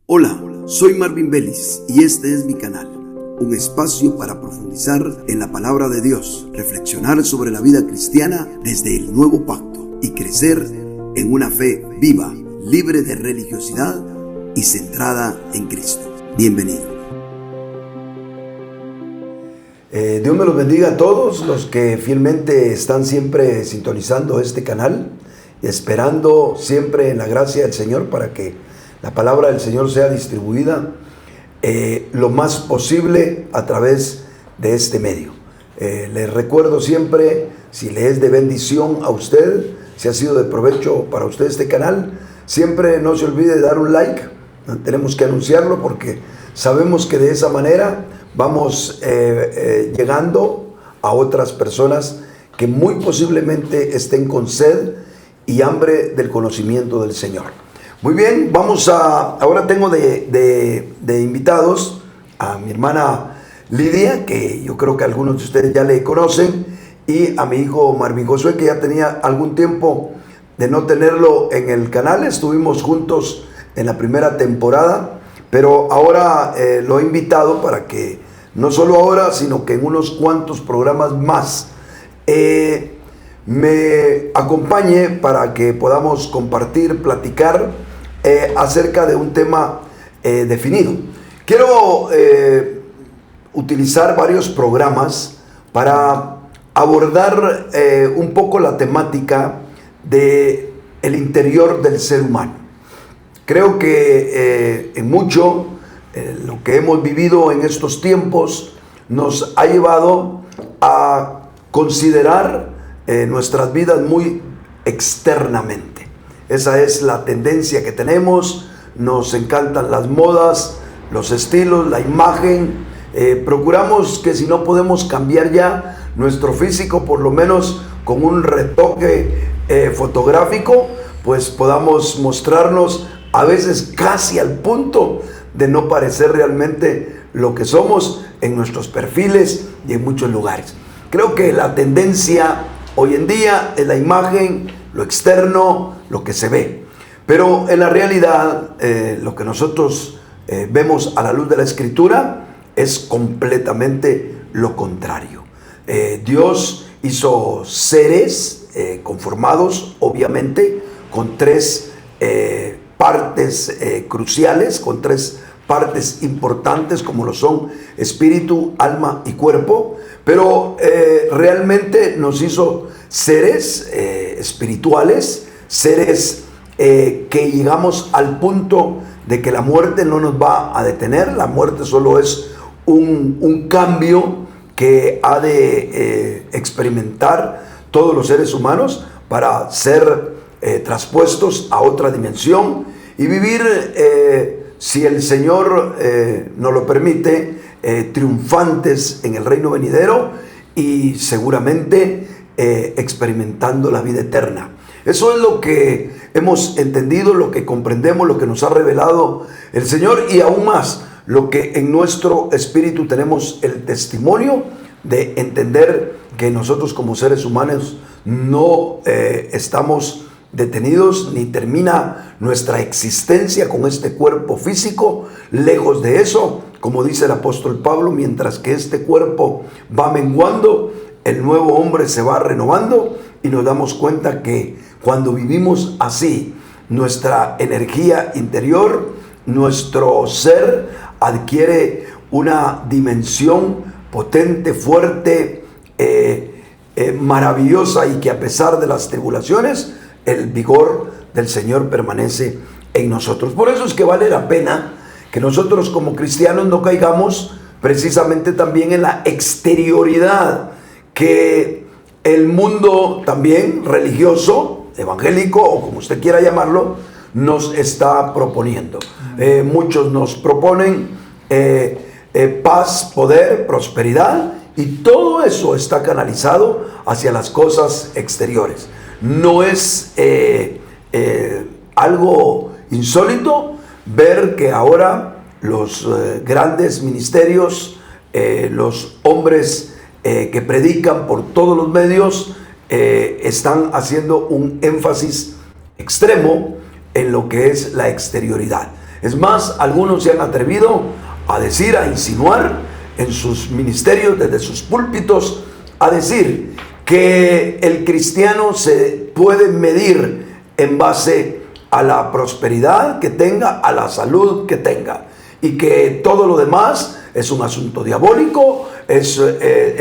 Hola, soy Marvin Vélez y este es mi canal, un espacio para profundizar en la palabra de Dios, reflexionar sobre la vida cristiana desde el nuevo pacto y crecer en una fe viva, libre de religiosidad y centrada en Cristo. Bienvenido. Dios me los bendiga a todos los que fielmente están siempre sintonizando este canal, esperando siempre en la gracia del Señor para que la palabra del Señor sea distribuida lo más posible a través de este medio. Les recuerdo siempre, si le es de bendición a usted, si ha sido de provecho para usted este canal, siempre no se olvide de dar un like. Tenemos que anunciarlo porque sabemos que de esa manera vamos llegando a otras personas que muy posiblemente estén con sed y hambre del conocimiento del Señor. Muy bien, ahora tengo de invitados a mi hermana Lidia, que yo creo que algunos de ustedes ya le conocen, y a mi hijo Marvin Josué, que ya tenía algún tiempo de no tenerlo en el canal. Estuvimos juntos en la primera temporada, pero ahora lo he invitado para que no solo ahora, sino que en unos cuantos programas más me acompañe para que podamos compartir, platicar acerca de un tema definido. Quiero utilizar varios programas para abordar un poco la temática de el interior del ser humano. Creo que en mucho lo que hemos vivido en estos tiempos nos ha llevado a considerar nuestras vidas muy externamente. Esa es la tendencia que tenemos. Nos encantan las modas, los estilos, la imagen. Procuramos que si no podemos cambiar ya nuestro físico, por lo menos con un retoque fotográfico, pues podamos mostrarnos a veces casi al punto de no parecer realmente lo que somos en nuestros perfiles y en muchos lugares. Creo que la tendencia hoy en día es la imagen, lo externo, lo que se ve. Pero en la realidad, lo que nosotros vemos a la luz de la Escritura es completamente lo contrario. Dios hizo seres conformados, obviamente, con tres partes cruciales, con tres partes importantes, como lo son espíritu, alma y cuerpo. Pero realmente nos hizo seres espirituales, seres que llegamos al punto de que la muerte no nos va a detener. La muerte solo es un cambio que ha de experimentar todos los seres humanos para ser traspuestos a otra dimensión y vivir, si el Señor nos lo permite, triunfantes en el reino venidero y seguramente experimentando la vida eterna. Eso es lo que hemos entendido, lo que comprendemos, lo que nos ha revelado el Señor, y aún más lo que en nuestro espíritu tenemos el testimonio de entender que nosotros como seres humanos no estamos detenidos, ni termina nuestra existencia con este cuerpo físico. Lejos de eso, como dice el apóstol Pablo, mientras que este cuerpo va menguando, el nuevo hombre se va renovando, y nos damos cuenta que cuando vivimos así, nuestra energía interior, nuestro ser adquiere una dimensión potente, fuerte, maravillosa, y que a pesar de las tribulaciones, el vigor del Señor permanece en nosotros. Por eso es que vale la pena que nosotros como cristianos no caigamos precisamente también en la exterioridad que el mundo también religioso, evangélico o como usted quiera llamarlo, nos está proponiendo. Muchos nos proponen paz, poder, prosperidad, y todo eso está canalizado hacia las cosas exteriores. No es algo insólito ver que ahora los grandes ministerios, los hombres que predican por todos los medios, están haciendo un énfasis extremo en lo que es la exterioridad. Es más, algunos se han atrevido a decir, a insinuar en sus ministerios, desde sus púlpitos, a decir que el cristiano se puede medir en base a la prosperidad que tenga, a la salud que tenga, y que todo lo demás es un asunto diabólico,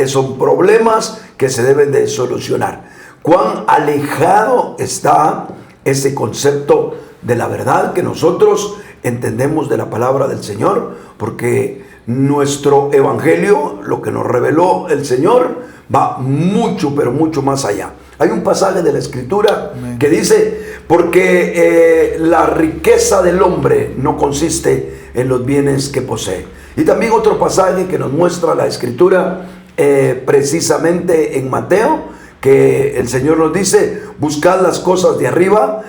son problemas que se deben de solucionar. Cuán alejado está ese concepto de la verdad que nosotros entendemos de la palabra del Señor, porque nuestro evangelio, lo que nos reveló el Señor, va mucho, pero mucho más allá. Hay un pasaje de la Escritura que dice, porque la riqueza del hombre no consiste en los bienes que posee. Y también otro pasaje que nos muestra la Escritura, precisamente en Mateo, que el Señor nos dice, buscad las cosas de arriba,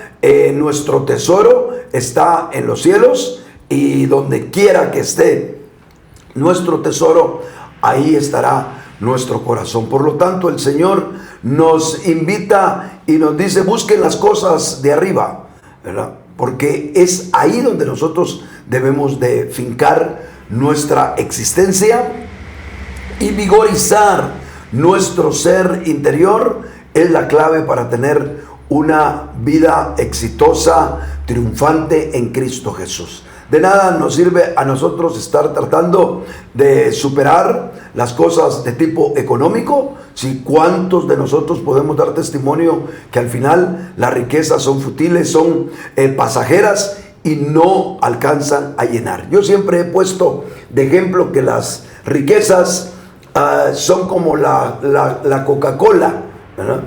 nuestro tesoro está en los cielos, y donde quiera que esté nuestro tesoro, ahí estará nuestro corazón. Por lo tanto, el Señor nos invita y nos dice, busquen las cosas de arriba, ¿verdad? Porque es ahí donde nosotros debemos de fincar nuestra existencia y vigorizar nuestro ser interior. Es la clave para tener una vida exitosa, triunfante en Cristo Jesús. De nada nos sirve a nosotros estar tratando de superar las cosas de tipo económico, si cuántos de nosotros podemos dar testimonio que al final las riquezas son futiles, son pasajeras y no alcanzan a llenar. Yo siempre he puesto de ejemplo que las riquezas son como la Coca-Cola, ¿verdad?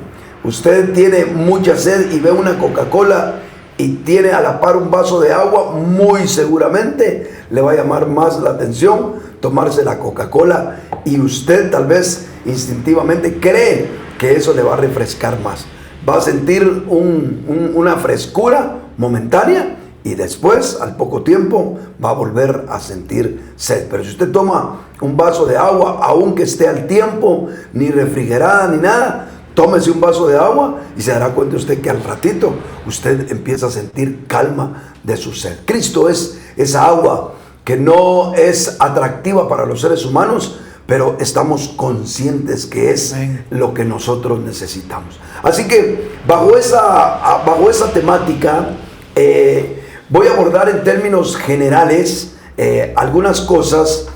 Usted tiene mucha sed y ve una Coca-Cola y tiene a la par un vaso de agua, muy seguramente le va a llamar más la atención tomarse la Coca-Cola, y usted tal vez instintivamente cree que eso le va a refrescar más. Va a sentir una frescura momentánea y después, al poco tiempo, va a volver a sentir sed. Pero si usted toma un vaso de agua, aunque esté al tiempo, ni refrigerada ni nada, tómese un vaso de agua y se dará cuenta usted que al ratito usted empieza a sentir calma de su sed. Cristo es esa agua que no es atractiva para los seres humanos, pero estamos conscientes que es lo que nosotros necesitamos. Así que bajo esa temática voy a abordar en términos generales algunas cosas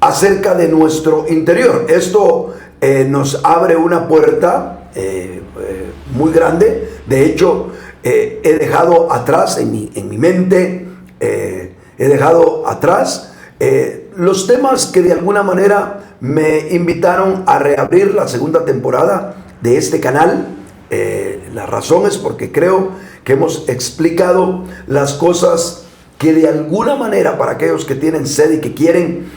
acerca de nuestro interior. Esto nos abre una puerta muy grande. De hecho, he dejado atrás en mi mente, he dejado atrás los temas que de alguna manera me invitaron a reabrir la segunda temporada de este canal. La razón es porque creo que hemos explicado las cosas que de alguna manera, para aquellos que tienen sed y que quieren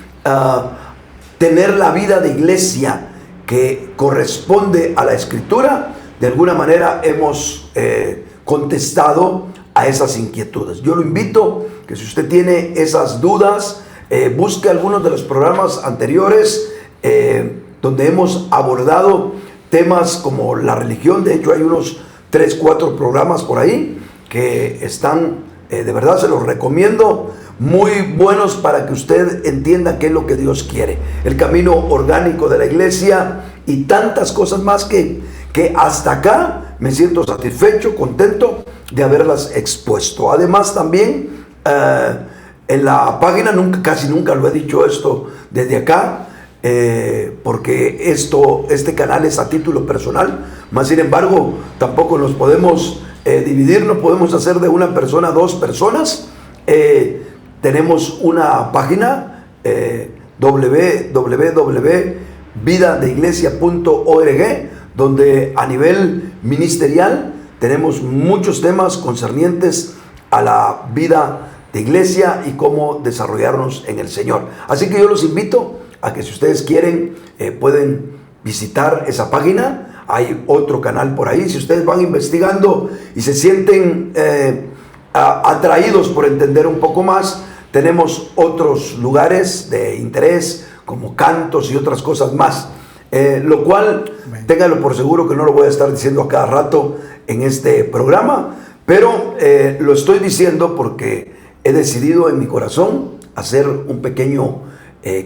tener la vida de iglesia que corresponde a la Escritura, de alguna manera hemos contestado a esas inquietudes. Yo lo invito que si usted tiene esas dudas, busque algunos de los programas anteriores donde hemos abordado temas como la religión. De hecho, hay unos 3-4 programas por ahí que están, de verdad se los recomiendo, muy buenos para que usted entienda qué es lo que Dios quiere, el camino orgánico de la iglesia y tantas cosas más que hasta acá me siento satisfecho, contento de haberlas expuesto. Además también en la página, casi nunca lo he dicho esto desde acá, porque este canal es a título personal, más sin embargo tampoco nos podemos dividir, no podemos hacer de una persona a 2 personas. Tenemos una página www.vidadeiglesia.org, donde a nivel ministerial tenemos muchos temas concernientes a la vida de iglesia y cómo desarrollarnos en el Señor. Así que yo los invito a que si ustedes quieren pueden visitar esa página. Hay otro canal por ahí. Si ustedes van investigando y se sienten atraídos por entender un poco más, tenemos otros lugares de interés como cantos y otras cosas más, lo cual ténganlo por seguro que no lo voy a estar diciendo a cada rato en este programa, pero lo estoy diciendo porque he decidido en mi corazón hacer un pequeño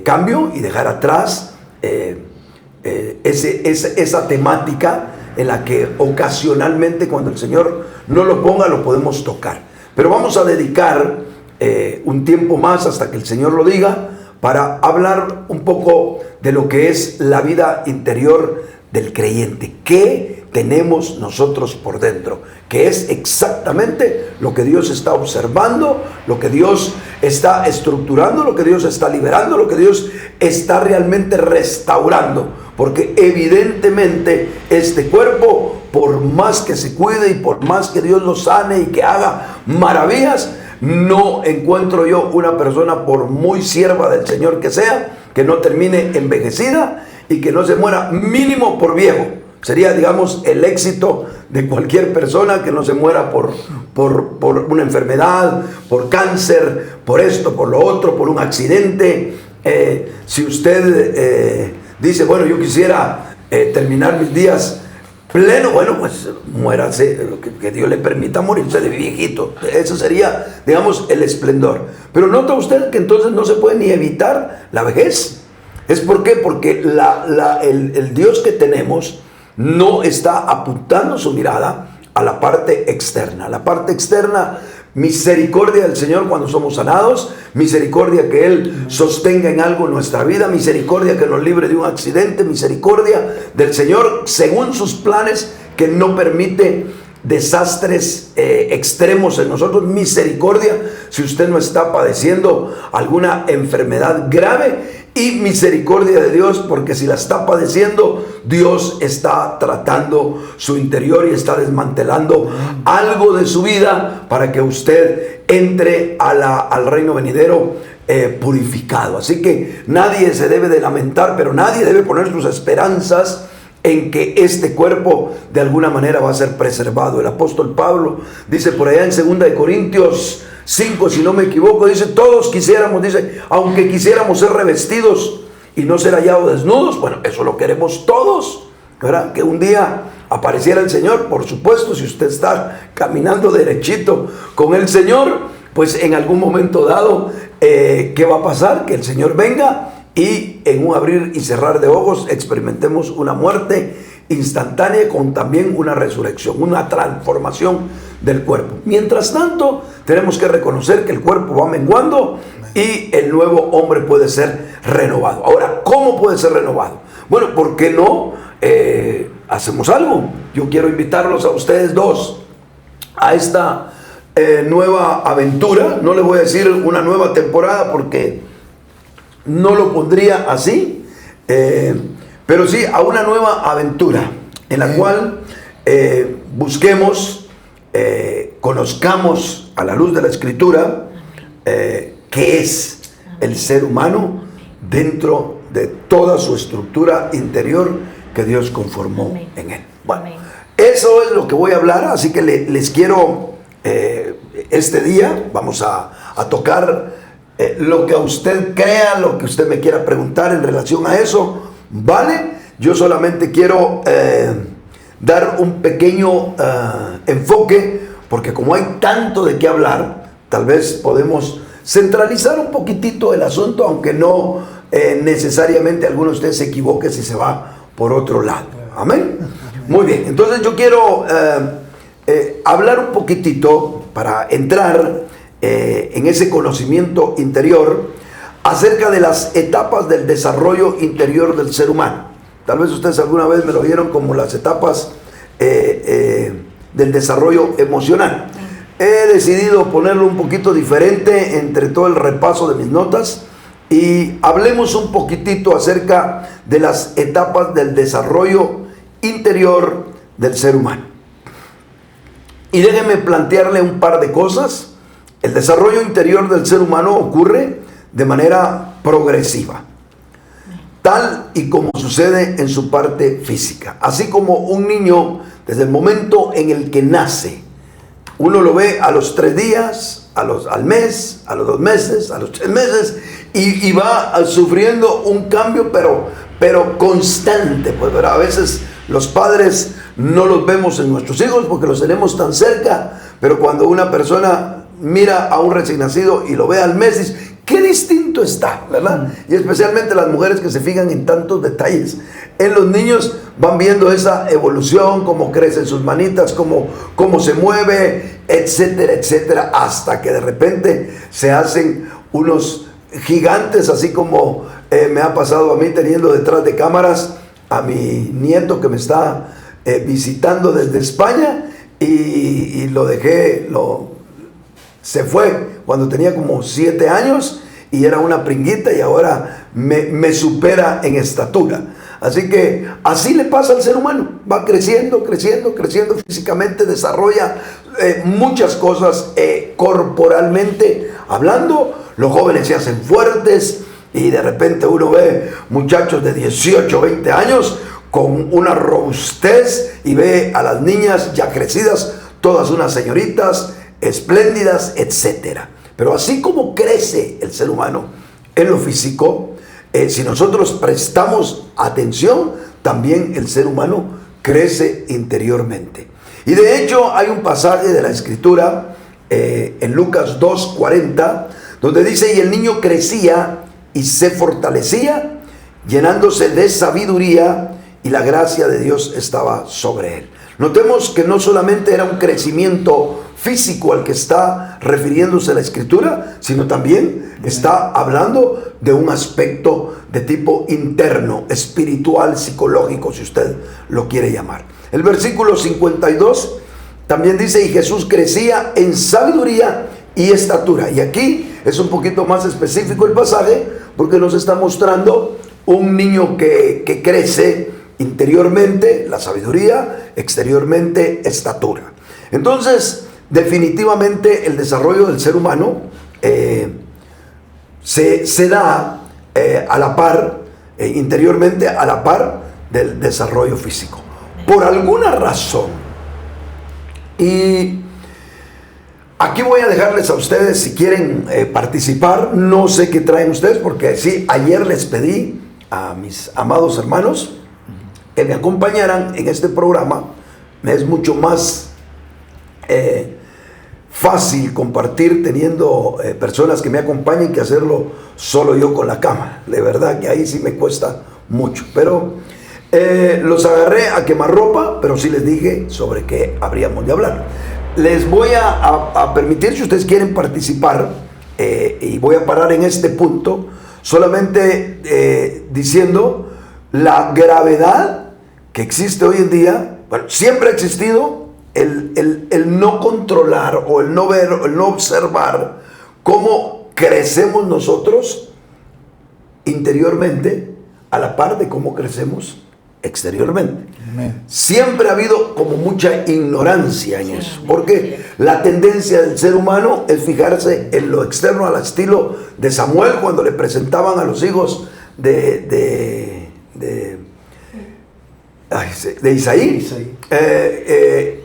cambio y dejar atrás esa temática en la que ocasionalmente, cuando el Señor no lo ponga, lo podemos tocar. Pero vamos a dedicar un tiempo más hasta que el Señor lo diga, para hablar un poco de lo que es la vida interior del creyente. ¿Qué tenemos nosotros por dentro? Que es exactamente lo que Dios está observando, lo que Dios está estructurando, lo que Dios está liberando, lo que Dios está realmente restaurando. Porque evidentemente este cuerpo, por más que se cuide y por más que Dios lo sane y que haga maravillas, no encuentro yo una persona, por muy sierva del Señor que sea, que no termine envejecida y que no se muera mínimo por viejo. Sería, digamos, el éxito de cualquier persona, que no se muera por una enfermedad, por cáncer, por esto, por lo otro, por un accidente. Si usted dice, bueno, yo quisiera terminar mis días pleno, bueno, pues muérase, que Dios le permita morirse de viejito. Eso sería, digamos, el esplendor. Pero nota usted que entonces no se puede ni evitar la vejez. ¿Es por qué? Porque el Dios que tenemos no está apuntando su mirada a la parte externa. La parte externa, misericordia del Señor cuando somos sanados, misericordia que Él sostenga en algo nuestra vida, misericordia que nos libre de un accidente, misericordia del Señor según sus planes, que no permite desastres extremos en nosotros, misericordia si usted no está padeciendo alguna enfermedad grave, y misericordia de Dios porque si la está padeciendo, Dios está tratando su interior y está desmantelando algo de su vida para que usted entre al reino venidero purificado. Así que nadie se debe de lamentar, pero nadie debe poner sus esperanzas en que este cuerpo de alguna manera va a ser preservado. El apóstol Pablo dice por allá en 2 Corintios 5, si no me equivoco, dice, todos quisiéramos, dice, aunque quisiéramos ser revestidos y no ser hallados desnudos, bueno, eso lo queremos todos, ¿verdad? Que un día apareciera el Señor, por supuesto, si usted está caminando derechito con el Señor, pues en algún momento dado, ¿qué va a pasar? Que el Señor venga y en un abrir y cerrar de ojos experimentemos una muerte instantánea con también una resurrección, una transformación del cuerpo. Mientras tanto, tenemos que reconocer que el cuerpo va menguando y el nuevo hombre puede ser renovado. Ahora, ¿cómo puede ser renovado? Bueno, ¿por qué no hacemos algo? Yo quiero invitarlos a ustedes dos a esta nueva aventura. No les voy a decir una nueva temporada porque no lo pondría así, pero sí a una nueva aventura en la cual busquemos, conozcamos a la luz de la Escritura qué es el ser humano dentro de toda su estructura interior que Dios conformó en él. Bueno, eso es lo que voy a hablar, así que les quiero este día, vamos a tocar lo que usted crea, lo que usted me quiera preguntar en relación a eso, ¿vale? Yo solamente quiero dar un pequeño enfoque, porque como hay tanto de qué hablar, tal vez podemos centralizar un poquitito el asunto, aunque no necesariamente alguno de ustedes se equivoque si se va por otro lado. Amén. Muy bien, entonces yo quiero hablar un poquitito para entrar en ese conocimiento interior acerca de las etapas del desarrollo interior del ser humano. Tal vez ustedes alguna vez me lo vieron como las etapas del desarrollo emocional. He decidido ponerlo un poquito diferente entre todo el repaso de mis notas y hablemos un poquitito acerca de las etapas del desarrollo interior del ser humano. Y déjenme plantearle un par de cosas. El desarrollo interior del ser humano ocurre de manera progresiva, tal y como sucede en su parte física. Así como un niño, desde el momento en el que nace, uno lo ve a los 3 días, al mes, a los 2 meses, a los 3 meses, y va sufriendo un cambio, pero constante. Pues, ¿verdad? A veces los padres no los vemos en nuestros hijos porque los tenemos tan cerca, pero cuando una persona mira a un recién nacido y lo ve al mes, dice, qué distinto está, ¿verdad? Y especialmente las mujeres que se fijan en tantos detalles. En los niños van viendo esa evolución, cómo crecen sus manitas, cómo se mueve, etcétera, etcétera, hasta que de repente se hacen unos gigantes, así como me ha pasado a mí teniendo detrás de cámaras a mi nieto que me está visitando desde España, y lo dejé, se fue cuando tenía como 7 años y era una pringuita, y ahora me supera en estatura. Así que así le pasa al ser humano, va creciendo, creciendo, creciendo físicamente, desarrolla muchas cosas corporalmente hablando. Los jóvenes se hacen fuertes y de repente uno ve muchachos de 18, 20 años con una robustez, y ve a las niñas ya crecidas, todas unas señoritas espléndidas, etcétera. Pero así como crece el ser humano en lo físico, si nosotros prestamos atención, también el ser humano crece interiormente. Y de hecho hay un pasaje de la Escritura en Lucas 2:40, donde dice, y el niño crecía y se fortalecía, llenándose de sabiduría, y la gracia de Dios estaba sobre él. Notemos que no solamente era un crecimiento físico al que está refiriéndose la Escritura, sino también está hablando de un aspecto de tipo interno, espiritual, psicológico, si usted lo quiere llamar. El versículo 52 también dice, y Jesús crecía en sabiduría y estatura. Y aquí es un poquito más específico el pasaje, porque nos está mostrando un niño que crece interiormente, la sabiduría, exteriormente, estatura. Entonces, definitivamente el desarrollo del ser humano se da a la par, interiormente a la par del desarrollo físico. Por alguna razón, y aquí voy a dejarles a ustedes si quieren participar, no sé qué traen ustedes, porque sí, ayer les pedí a mis amados hermanos que me acompañaran en este programa. Me es mucho más fácil compartir teniendo personas que me acompañen que hacerlo solo yo con la cámara. De verdad que ahí sí me cuesta mucho, pero los agarré a quemarropa, pero sí les dije sobre qué habríamos de hablar. Les voy a permitir, si ustedes quieren participar, y voy a parar en este punto, solamente diciendo la gravedad que existe hoy en día. Bueno, siempre ha existido el no controlar, o el no ver, o el no observar cómo crecemos nosotros interiormente a la par de cómo crecemos exteriormente. Amén. Siempre ha habido como mucha ignorancia en eso, porque la tendencia del ser humano es fijarse en lo externo, al estilo de Samuel cuando le presentaban a los hijos de Isaí.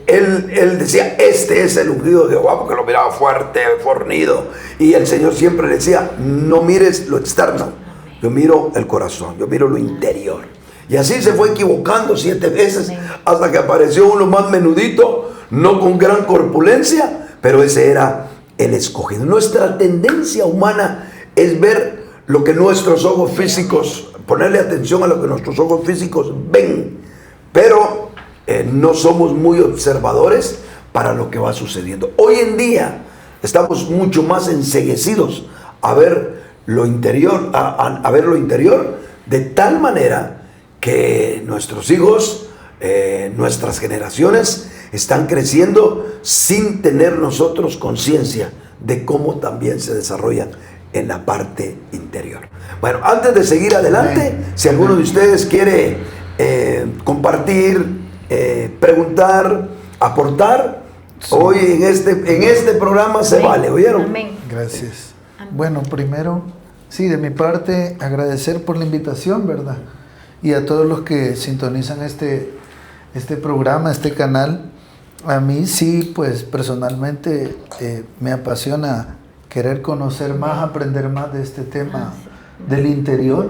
Él decía, este es el ungido de Jehová, porque lo miraba fuerte, fornido, y el Señor siempre le decía, no mires lo externo, yo miro el corazón, yo miro lo interior. Y así se fue equivocando 7 veces, hasta que apareció uno más menudito, no con gran corpulencia, pero ese era el escogido. Nuestra tendencia humana es ver lo que nuestros ojos físicos, ponerle atención a lo que nuestros ojos físicos ven, pero no somos muy observadores para lo que va sucediendo. Hoy en día estamos mucho más enceguecidos a ver lo interior, a ver lo interior, de tal manera que nuestros hijos, nuestras generaciones están creciendo sin tener nosotros conciencia de cómo también se desarrollan en la parte interior. Bueno, antes de seguir adelante, si alguno de ustedes quiere compartir, preguntar, aportar, sí, hoy en este programa se vale, ¿oyeron? Amén. Gracias. Bueno, primero, sí, de mi parte, agradecer por la invitación, ¿verdad? Y a todos los que sintonizan este programa, este canal. A mí sí, pues personalmente me apasiona querer conocer más, aprender más de este tema del interior,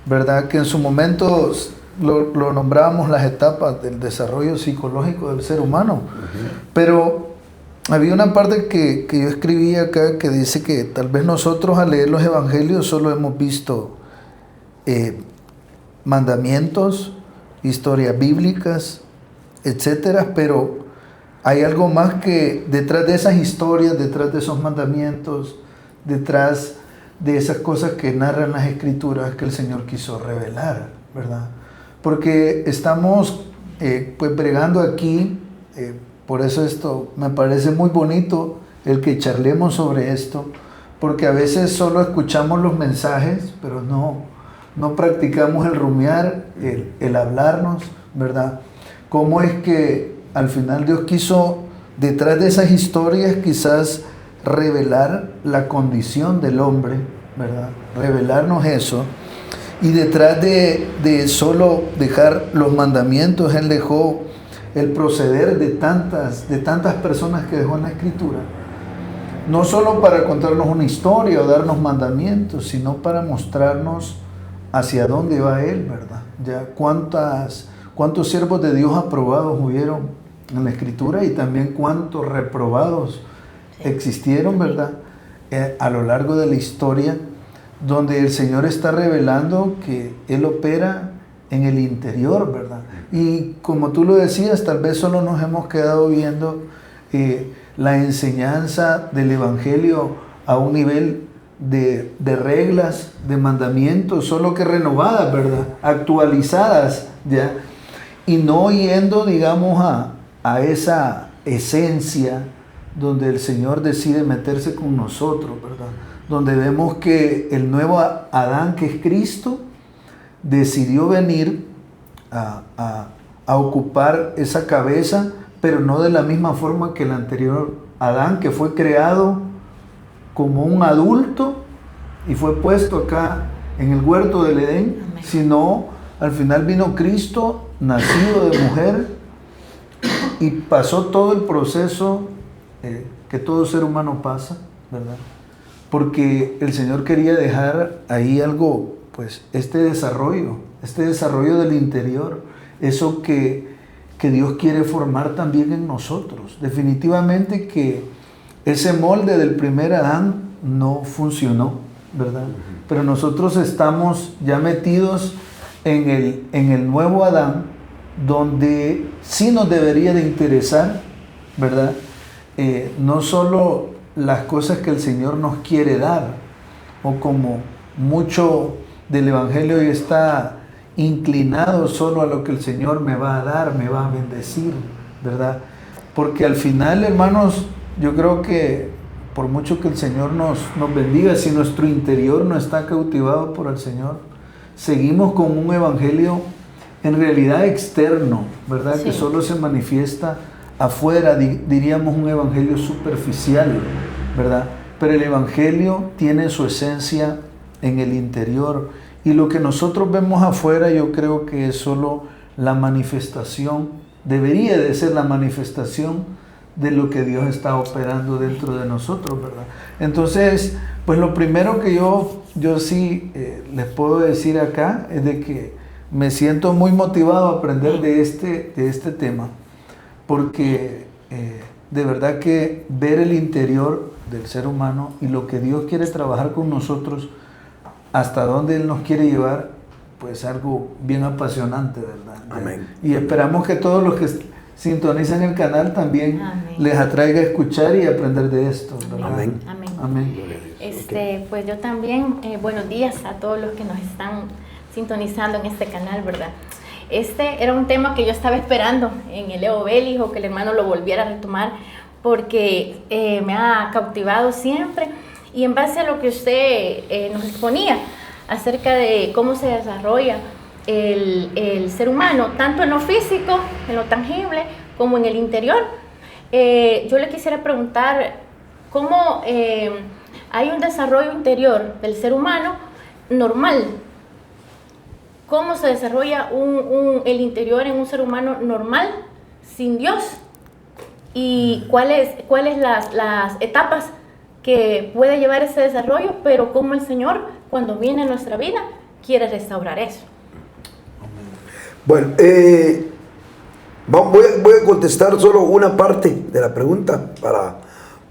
¿verdad? Que en su momento lo nombrábamos las etapas del desarrollo psicológico del ser humano, pero había una parte que yo escribí acá que dice que tal vez nosotros al leer los evangelios solo hemos visto mandamientos, historias bíblicas, etcétera, pero hay algo más que detrás de esas historias, detrás de esos mandamientos, detrás de esas cosas que narran las escrituras que el Señor quiso revelar, ¿verdad? Porque estamos pues bregando aquí, por eso esto me parece muy bonito el que charlemos sobre esto, porque a veces solo escuchamos los mensajes, pero no practicamos el rumiar, el hablarnos, ¿verdad? ¿Cómo es que al final Dios quiso, detrás de esas historias, quizás revelar la condición del hombre, ¿verdad? Revelarnos eso. Y detrás de solo dejar los mandamientos, Él dejó el proceder de tantas personas que dejó en la Escritura. No solo para contarnos una historia o darnos mandamientos, sino para mostrarnos hacia dónde va Él, ¿verdad? Ya cuántos siervos de Dios aprobados hubieron en la Escritura y también cuántos reprobados existieron, ¿verdad? A lo largo de la historia, donde el Señor está revelando que Él opera en el interior, ¿verdad? Y como tú lo decías, tal vez solo nos hemos quedado viendo la enseñanza del Evangelio a un nivel de reglas, de mandamientos, solo que renovadas, ¿verdad? Actualizadas, ¿ya? Y no yendo, digamos, a esa esencia donde el Señor decide meterse con nosotros, ¿verdad? Donde vemos que el nuevo Adán, que es Cristo, decidió venir a ocupar esa cabeza, pero no de la misma forma que el anterior Adán, que fue creado como un adulto y fue puesto acá en el huerto del Edén, sino al final vino Cristo, nacido de mujer, y pasó todo el proceso que todo ser humano pasa, ¿verdad? Porque el Señor quería dejar ahí algo, pues este desarrollo del interior, eso que Dios quiere formar también en nosotros. Definitivamente que ese molde del primer Adán no funcionó, ¿verdad? Pero nosotros estamos ya metidos en el nuevo Adán, donde sí nos debería de interesar, ¿verdad? No solo las cosas que el Señor nos quiere dar, o como mucho del Evangelio hoy está inclinado solo a lo que el Señor me va a dar, me va a bendecir, ¿verdad? Porque al final, hermanos, yo creo que por mucho que el Señor nos bendiga, si nuestro interior no está cautivado por el Señor, seguimos con un evangelio en realidad externo, ¿verdad? Sí. Que solo se manifiesta afuera, diríamos un evangelio superficial, ¿verdad? Pero el evangelio tiene su esencia en el interior, y lo que nosotros vemos afuera yo creo que es solo la manifestación, debería de ser la manifestación de lo que Dios está operando dentro de nosotros, ¿verdad? Entonces, pues lo primero que yo sí les puedo decir acá es de que me siento muy motivado a aprender de este tema, porque de verdad que ver el interior del ser humano y lo que Dios quiere trabajar con nosotros, hasta dónde Él nos quiere llevar, pues algo bien apasionante, ¿verdad? Amén. Y esperamos que todos los que sintonizan el canal también les atraiga a escuchar y aprender de esto, ¿verdad? Amén. Amén. Amén. Pues yo también, buenos días a todos los que nos están sintonizando en este canal, ¿verdad? Este era un tema que yo estaba esperando en el Leo Vélez, o que el hermano lo volviera a retomar, porque me ha cautivado siempre, y en base a lo que usted nos exponía acerca de cómo se desarrolla el ser humano, tanto en lo físico, en lo tangible, como en el interior, yo le quisiera preguntar cómo hay un desarrollo interior del ser humano normal. ¿Cómo se desarrolla el interior en un ser humano normal sin Dios? ¿Y cuáles las etapas que puede llevar ese desarrollo? Pero cómo el Señor, cuando viene a nuestra vida, quiere restaurar eso. Bueno, voy a contestar solo una parte de la pregunta para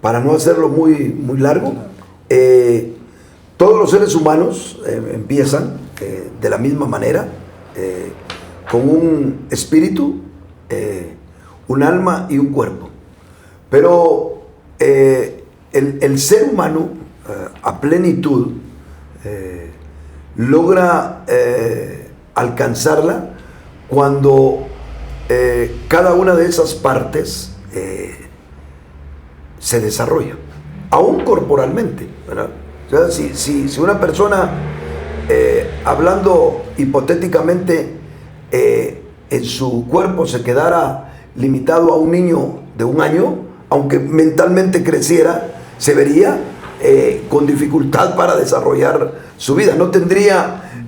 para no hacerlo muy largo, todos los seres humanos empiezan de la misma manera, con un espíritu, un alma y un cuerpo. Pero el ser humano a plenitud logra alcanzarla cuando cada una de esas partes se desarrolla, aún corporalmente, ¿verdad? O sea, si una persona, hablando hipotéticamente, en su cuerpo se quedara limitado a un niño de 1 año, aunque mentalmente creciera, se vería con dificultad para desarrollar su vida. No tendría,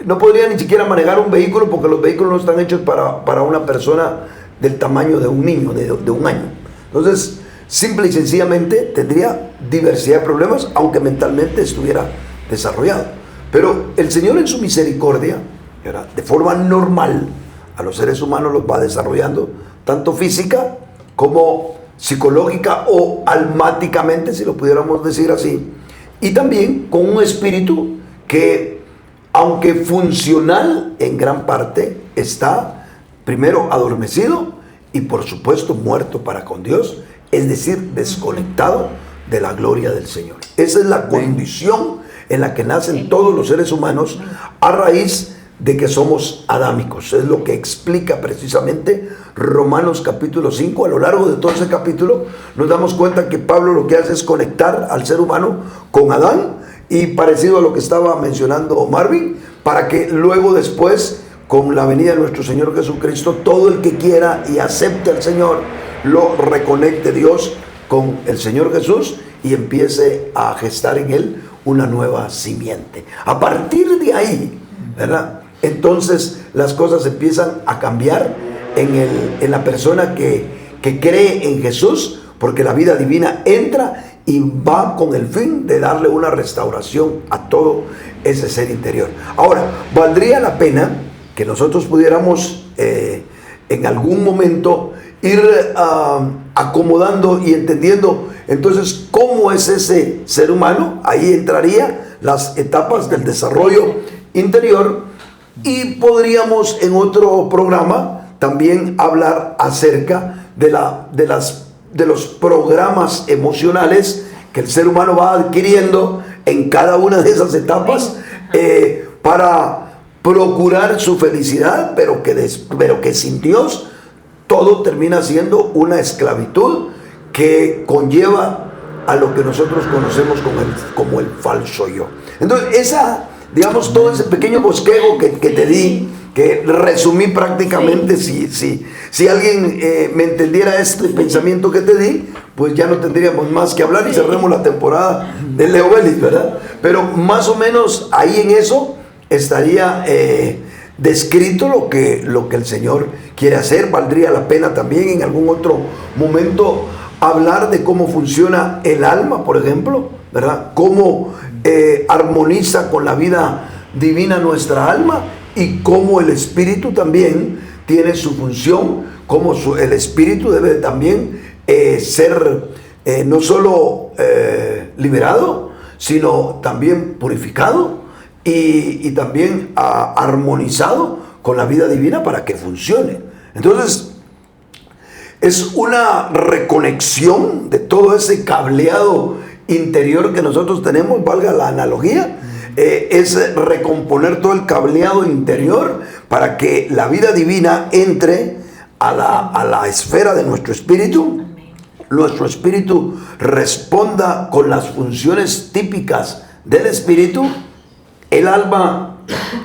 no podría ni siquiera manejar un vehículo, porque los vehículos no están hechos para una persona del tamaño de un niño de 1 año. Entonces, simple y sencillamente tendría diversidad de problemas, aunque mentalmente estuviera desarrollado. Pero el Señor, en su misericordia, ¿verdad?, de forma normal, a los seres humanos los va desarrollando, tanto física como psicológica o almáticamente, si lo pudiéramos decir así, y también con un espíritu que, aunque funcional en gran parte, está primero adormecido y por supuesto muerto para con Dios, es decir, desconectado de la gloria del Señor. Esa es la condición en la que nacen todos los seres humanos a raíz de que somos adámicos. Es lo que explica precisamente Romanos capítulo 5. A lo largo de todo ese capítulo nos damos cuenta que Pablo lo que hace es conectar al ser humano con Adán, y parecido a lo que estaba mencionando Marvin, para que luego después, con la venida de nuestro Señor Jesucristo, todo el que quiera y acepte al Señor, lo reconecte Dios con el Señor Jesús y empiece a gestar en él una nueva simiente. A partir de ahí, ¿verdad?, entonces las cosas empiezan a cambiar en la persona que cree en Jesús, porque la vida divina entra y va con el fin de darle una restauración a todo ese ser interior. Ahora, valdría la pena que nosotros pudiéramos en algún momento ir acomodando y entendiendo entonces cómo es ese ser humano. Ahí entraría las etapas del desarrollo interior, y podríamos en otro programa también hablar acerca de los programas emocionales que el ser humano va adquiriendo en cada una de esas etapas, para procurar su felicidad, pero que sin Dios todo termina siendo una esclavitud que conlleva a lo que nosotros conocemos como el falso yo. Entonces, digamos, todo ese pequeño bosquejo que te di, que resumí prácticamente, si alguien me entendiera este pensamiento que te di, pues ya no tendríamos más que hablar y cerremos la temporada de Leo Vélez, ¿verdad? Pero más o menos ahí en eso estaría descrito lo que el Señor quiere hacer. Valdría la pena también en algún otro momento hablar de cómo funciona el alma, por ejemplo, ¿verdad? Cómo armoniza con la vida divina nuestra alma, y cómo el espíritu también tiene su función, cómo el espíritu debe también ser no solo liberado, sino también purificado y también armonizado con la vida divina para que funcione. Entonces, es una reconexión de todo ese cableado interior que nosotros tenemos, valga la analogía, es recomponer todo el cableado interior para que la vida divina entre a la esfera de nuestro espíritu. Nuestro espíritu responda con las funciones típicas del espíritu, el alma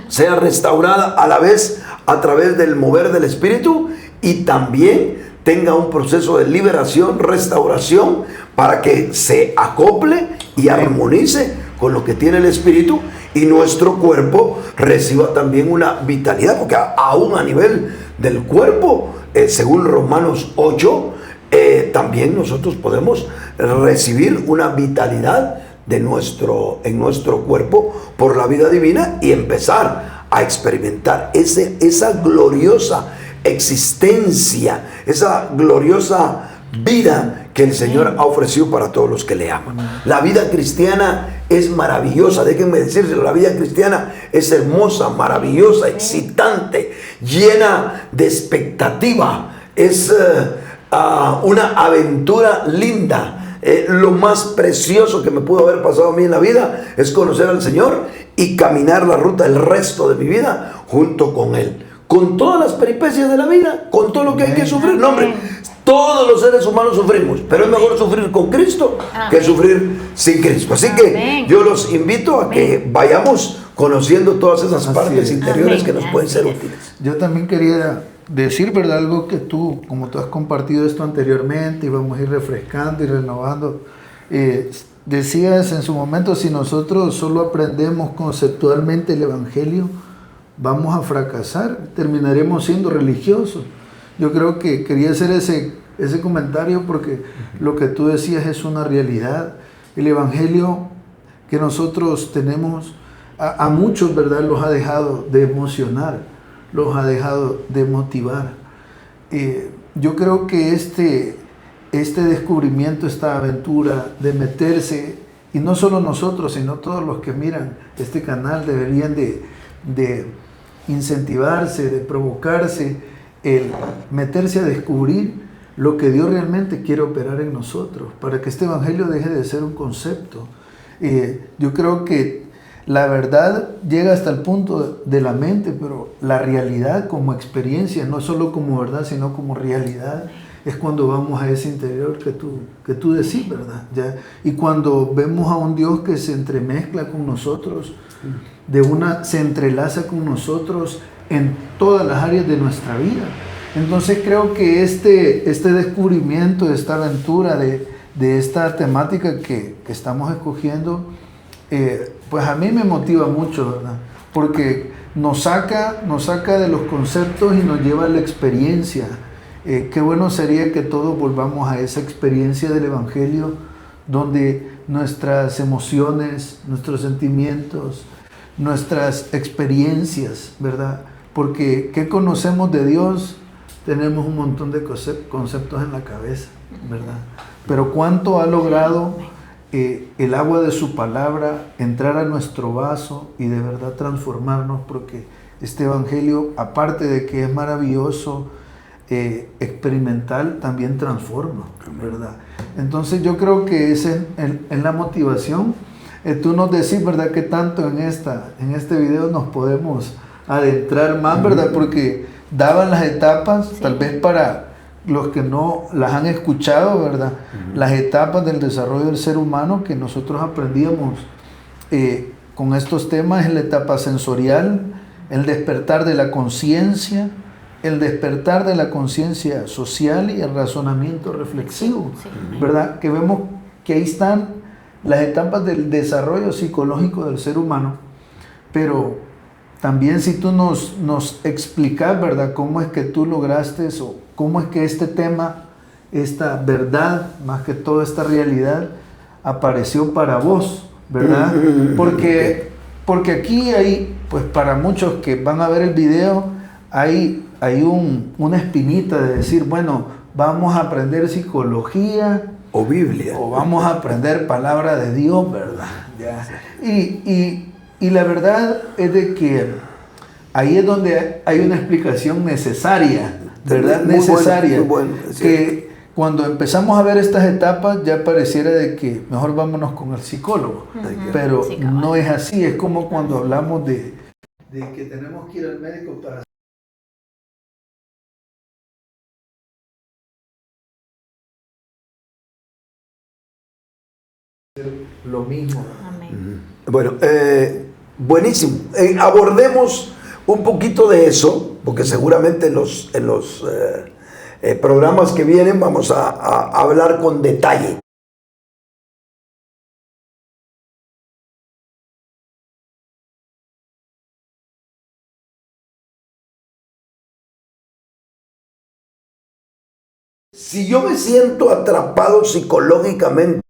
sea restaurada a la vez a través del mover del espíritu, y también tenga un proceso de liberación, restauración, para que se acople y armonice con lo que tiene el espíritu, y nuestro cuerpo reciba también una vitalidad, porque aún a nivel del cuerpo, según Romanos 8, también nosotros podemos recibir una vitalidad en nuestro cuerpo por la vida divina, y empezar a experimentar esa gloriosa existencia, esa gloriosa vida que el Señor ha ofrecido para todos los que le aman. La vida cristiana es maravillosa, déjenme decírselo, la vida cristiana es hermosa, maravillosa, excitante, llena de expectativa, es una aventura linda. Lo más precioso que me pudo haber pasado a mí en la vida es conocer al Señor y caminar la ruta el resto de mi vida junto con Él, con todas las peripecias de la vida, con todo lo que hay que sufrir. No, hombre, todos los seres humanos sufrimos, pero es mejor sufrir con Cristo que sufrir sin Cristo. Así que yo los invito a que vayamos conociendo todas esas partes interiores que nos pueden ser útiles. Yo también quería decir, ¿verdad? Algo que tú, como tú has compartido esto anteriormente, y vamos a ir refrescando y renovando. Decías en su momento, si nosotros solo aprendemos conceptualmente el Evangelio, vamos a fracasar, terminaremos siendo religiosos. Yo creo que quería hacer ese comentario porque lo que tú decías es una realidad. El Evangelio que nosotros tenemos, a muchos, ¿verdad?, los ha dejado de emocionar, los ha dejado de motivar. Yo creo que este descubrimiento, esta aventura de meterse, y no solo nosotros, sino todos los que miran este canal deberían de incentivarse, de provocarse, el meterse a descubrir lo que Dios realmente quiere operar en nosotros, para que este Evangelio deje de ser un concepto. Yo creo que la verdad llega hasta el punto de la mente, pero la realidad como experiencia, no solo como verdad, sino como realidad, es cuando vamos a ese interior que tú decís, ¿verdad? ¿Ya? Y cuando vemos a un Dios que se entremezcla con nosotros, se entrelaza con nosotros en todas las áreas de nuestra vida. Entonces creo que este descubrimiento, esta aventura de esta temática que estamos escogiendo, pues a mí me motiva mucho, ¿verdad? Porque nos saca de los conceptos y nos lleva a la experiencia. Qué bueno sería que todos volvamos a esa experiencia del Evangelio, donde nuestras emociones, nuestros sentimientos, nuestras experiencias, ¿verdad? Porque ¿qué conocemos de Dios? Tenemos un montón de conceptos en la cabeza, ¿verdad? Pero ¿cuánto ha logrado el agua de su palabra entrar a nuestro vaso y de verdad transformarnos? Porque este Evangelio, aparte de que es maravilloso, experimental, también transforma, ¿verdad? Entonces yo creo que es en la motivación. Tú nos decís, ¿verdad?, que tanto en este video nos podemos adentrar más, ¿verdad? Porque daban las etapas, tal vez para los que no las han escuchado, ¿verdad? Las etapas del desarrollo del ser humano que nosotros aprendíamos con estos temas: en la etapa sensorial, el despertar de la conciencia, el despertar de la conciencia social y el razonamiento reflexivo, ¿verdad? Que vemos que ahí están las etapas del desarrollo psicológico del ser humano. Pero también, si tú nos explicas, ¿verdad?, cómo es que tú lograste eso, cómo es que este tema, esta verdad, más que toda esta realidad, apareció para vos, ¿verdad? Porque aquí hay, pues para muchos que van a ver el video, hay una espinita de decir, bueno, vamos a aprender psicología o Biblia, o vamos a aprender palabra de Dios, ¿verdad? Ya. Y la verdad es de que ahí es donde hay una explicación necesaria, ¿verdad? Muy necesaria. Bueno, que cuando empezamos a ver estas etapas ya pareciera de que mejor vámonos con el psicólogo. Pero no es así. Es como cuando hablamos de que tenemos que ir al médico para lo mismo. Amén. Bueno, buenísimo. Abordemos un poquito de eso, porque seguramente en los programas que vienen vamos a hablar con detalle. Si yo me siento atrapado psicológicamente,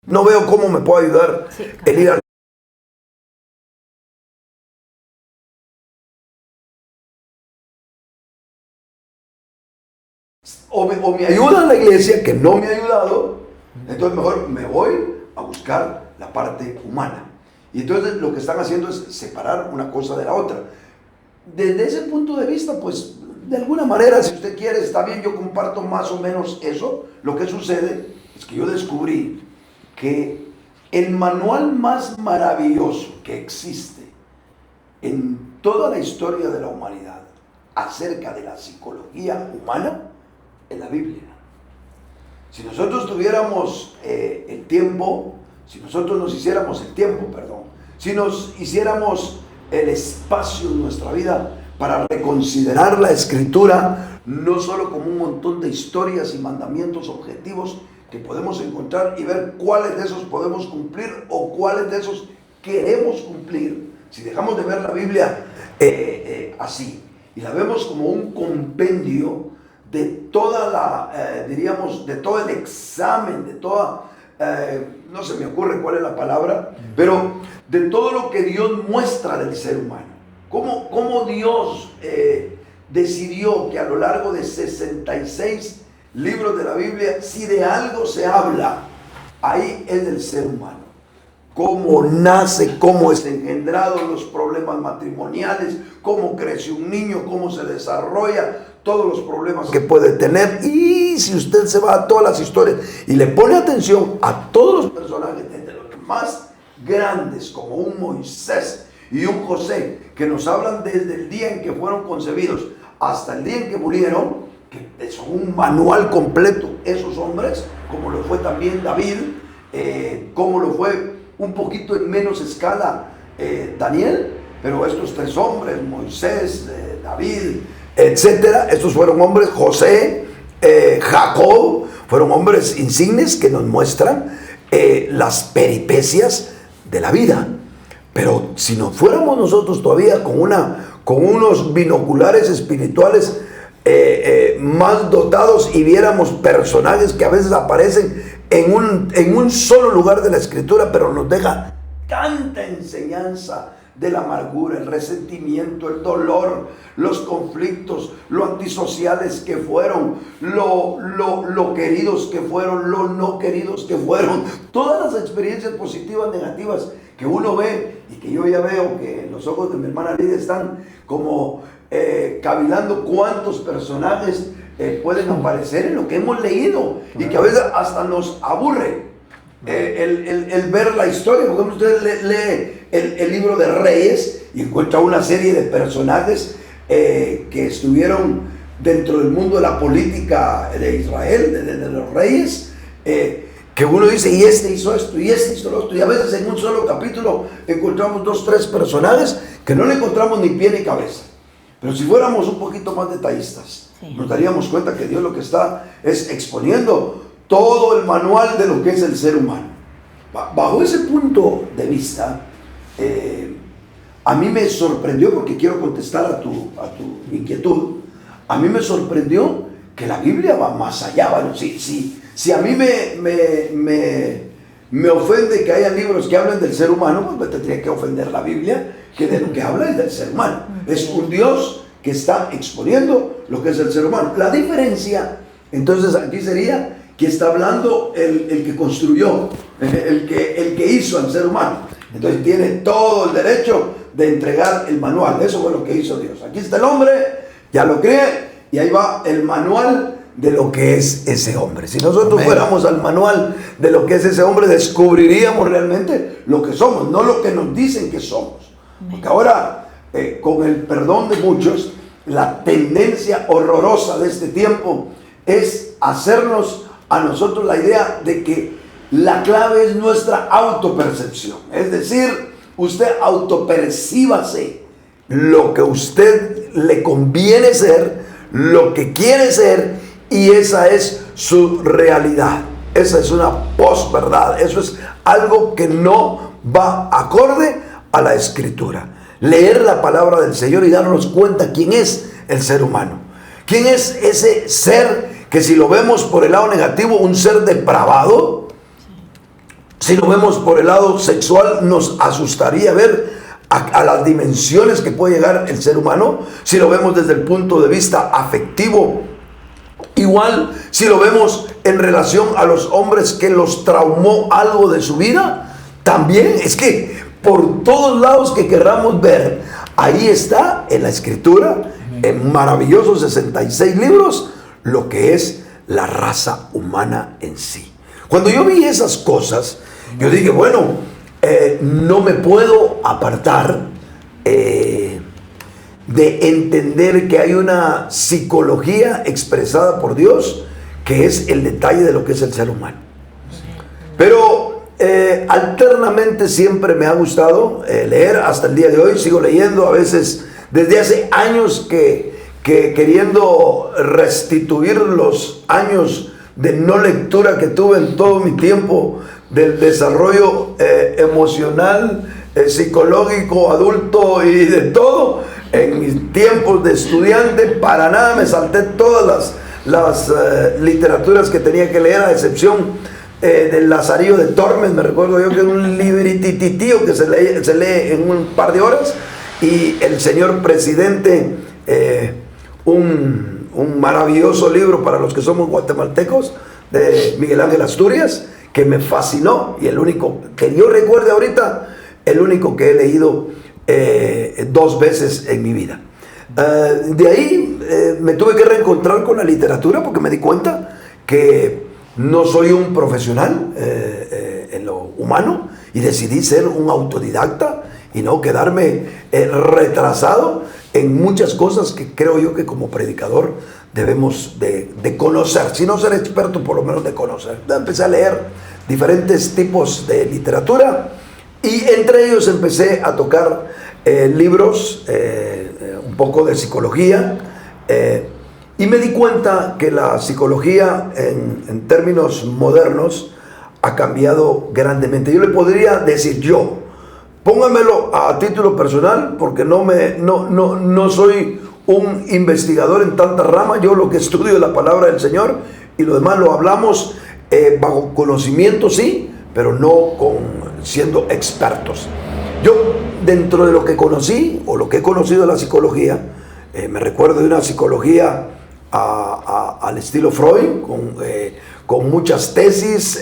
No veo cómo me puede ayudar el ir al... O me ayuda la iglesia, que no me ha ayudado, entonces mejor me voy a buscar la parte humana. Y entonces lo que están haciendo es separar una cosa de la otra. Desde ese punto de vista, pues, de alguna manera, si usted quiere, está bien, yo comparto más o menos eso. Lo que sucede es que yo descubrí que el manual más maravilloso que existe en toda la historia de la humanidad acerca de la psicología humana es la Biblia. Si nosotros tuviéramos el tiempo, si nosotros nos hiciéramos el tiempo, si nos hiciéramos el espacio en nuestra vida para reconsiderar la Escritura, no solo como un montón de historias y mandamientos objetivos que podemos encontrar y ver cuáles de esos podemos cumplir o cuáles de esos queremos cumplir. Si dejamos de ver la Biblia así y la vemos como un compendio de toda la, diríamos, de todo el examen, de toda, no se me ocurre cuál es la palabra, pero de todo lo que Dios muestra del ser humano. ¿Cómo Dios decidió que a lo largo de 66 libros de la Biblia, si de algo se habla, ahí es del ser humano? Cómo nace, cómo es engendrado, los problemas matrimoniales, cómo crece un niño, cómo se desarrolla, todos los problemas que puede tener. Y si usted se va a todas las historias y le pone atención a todos los personajes, desde los más grandes como un Moisés y un José, que nos hablan desde el día en que fueron concebidos hasta el día en que murieron, que son un manual completo, esos hombres, como lo fue también David, como lo fue un poquito en menos escala Daniel, pero estos tres hombres, Moisés, David, etcétera, estos fueron hombres, José, Jacob, fueron hombres insignes que nos muestran las peripecias de la vida. Pero si nos fuéramos nosotros todavía con unos binoculares espirituales más dotados y viéramos personajes que a veces aparecen en un solo lugar de la Escritura, pero nos deja tanta enseñanza de la amargura, el resentimiento, el dolor, los conflictos, lo antisociales que fueron, lo queridos que fueron, lo no queridos que fueron, todas las experiencias positivas, negativas que uno ve y que yo ya veo que los ojos de mi hermana Lidia están como cavilando cuántos personajes pueden aparecer en lo que hemos leído y que a veces hasta nos aburre el ver la historia. Por ejemplo, usted lee el libro de Reyes y encuentra una serie de personajes que estuvieron dentro del mundo de la política de Israel, de los reyes, que uno dice, y este hizo esto, y este hizo lo otro, y a veces en un solo capítulo encontramos 2 o 3 personajes que no le encontramos ni pie ni cabeza. Pero si fuéramos un poquito más detallistas, nos daríamos cuenta que Dios lo que está es exponiendo todo el manual de lo que es el ser humano. Bajo ese punto de vista, a mí me sorprendió, porque quiero contestar a tu inquietud, a mí me sorprendió que la Biblia va más allá. Bueno, si a mí me ofende que haya libros que hablen del ser humano, pues me tendría que ofender la Biblia, que de lo que habla es del ser humano. Es un Dios que está exponiendo lo que es el ser humano. La diferencia, entonces, aquí sería que está hablando el que construyó, el que hizo al ser humano. Entonces tiene todo el derecho de entregar el manual. Eso fue lo que hizo Dios. Aquí está el hombre, ya lo cree, y ahí va el manual de lo que es ese hombre. Si nosotros fuéramos al manual de lo que es ese hombre, descubriríamos realmente lo que somos, no lo que nos dicen que somos. Porque ahora, con el perdón de muchos, la tendencia horrorosa de este tiempo es hacernos a nosotros la idea de que la clave es nuestra autopercepción. Es decir, usted autopercíbase lo que usted le conviene ser, lo que quiere ser, y esa es su realidad. Esa es una posverdad. Eso es algo que no va acorde a la Escritura. Leer la palabra del Señor y darnos cuenta quién es el ser humano. ¿Quién es ese ser que, si lo vemos por el lado negativo, un ser depravado, Si lo vemos por el lado sexual, nos asustaría ver a las dimensiones que puede llegar el ser humano. Si lo vemos desde el punto de vista afectivo, igual. Si lo vemos en relación a los hombres que los traumó algo de su vida, también. Es que por todos lados que querramos ver, ahí está en la Escritura, en maravillosos 66 libros, lo que es la raza humana en sí. Cuando yo vi esas cosas, yo dije, bueno, no me puedo apartar de entender que hay una psicología expresada por Dios, que es el detalle de lo que es el ser humano. Pero alternamente siempre me ha gustado leer, hasta el día de hoy sigo leyendo, a veces desde hace años que queriendo restituir los años de no lectura que tuve en todo mi tiempo del desarrollo emocional, psicológico, adulto y de todo. En mis tiempos de estudiante, para nada me salté todas las literaturas que tenía que leer, a excepción del Lazarillo de Tormes. Me recuerdo yo que era un libritititío que se lee en un par de horas, y El Señor Presidente, un maravilloso libro para los que somos guatemaltecos, de Miguel Ángel Asturias, que me fascinó, y el único que yo recuerde ahorita, el único que he leído 2 veces en mi vida. De ahí me tuve que reencontrar con la literatura, porque me di cuenta que no soy un profesional en lo humano, y decidí ser un autodidacta y no quedarme retrasado en muchas cosas que creo yo que como predicador debemos de conocer, si no ser experto, por lo menos de conocer. Empecé a leer diferentes tipos de literatura, y entre ellos empecé a tocar libros, un poco de psicología, y me di cuenta que la psicología en términos modernos ha cambiado grandemente. Yo le podría decir póngamelo a título personal, porque no soy un investigador en tanta rama. Yo lo que estudio es la palabra del Señor, y lo demás lo hablamos bajo conocimiento, sí, pero no siendo expertos. Yo, dentro de lo que conocí, o lo que he conocido de la psicología, me recuerdo de una psicología al estilo Freud, con muchas tesis,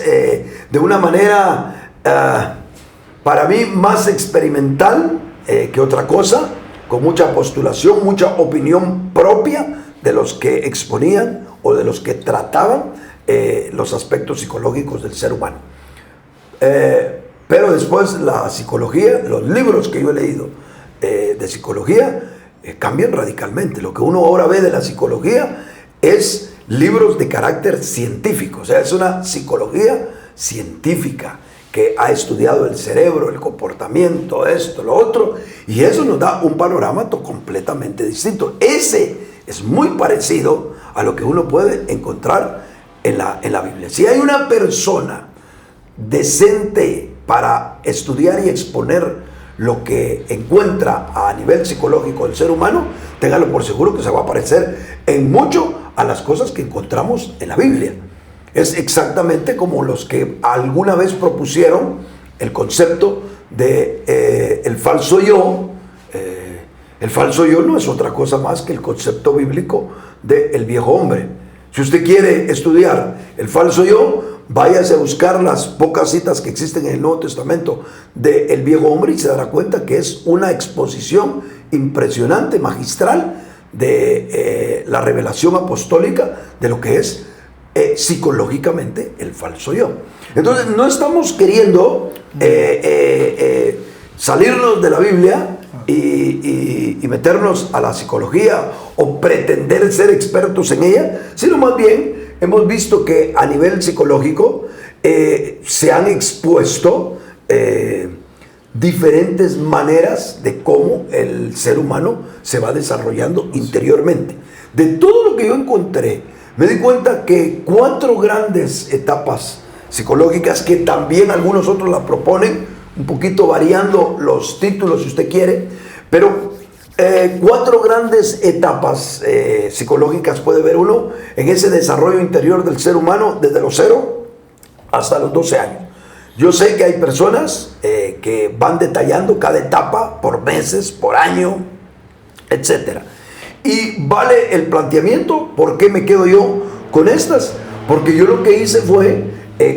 de una manera para mí más experimental que otra cosa, con mucha postulación, mucha opinión propia de los que exponían o de los que trataban los aspectos psicológicos del ser humano. Pero después la psicología, los libros que yo he leído de psicología cambian radicalmente. Lo que uno ahora ve de la psicología es libros de carácter científico, o sea, es una psicología científica que ha estudiado el cerebro, el comportamiento, esto, lo otro, y eso nos da un panorama completamente distinto. Ese es muy parecido a lo que uno puede encontrar en la Biblia. Si hay una persona decente para estudiar y exponer lo que encuentra a nivel psicológico el ser humano, téngalo por seguro que se va a parecer en mucho a las cosas que encontramos en la Biblia. Es exactamente como los que alguna vez propusieron el concepto de el falso yo. El falso yo no es otra cosa más que el concepto bíblico del viejo hombre. Si usted quiere estudiar el falso yo, váyase a buscar las pocas citas que existen en el Nuevo Testamento del viejo hombre, y se dará cuenta que es una exposición impresionante, magistral, de la revelación apostólica de lo que es psicológicamente el falso yo. Entonces no estamos queriendo salirnos de la Biblia y meternos a la psicología o pretender ser expertos en ella, sino más bien hemos visto que a nivel psicológico se han expuesto diferentes maneras de cómo el ser humano se va desarrollando interiormente. De todo lo que yo encontré, me di cuenta que 4 grandes etapas psicológicas, que también algunos otros la proponen, un poquito variando los títulos si usted quiere, pero 4 grandes etapas psicológicas puede ver uno en ese desarrollo interior del ser humano, desde los 0 hasta los 12 años. Yo sé que hay personas que van detallando cada etapa por meses, por año, etcétera. Y vale el planteamiento. ¿Por qué me quedo yo con estas? Porque yo lo que hice fue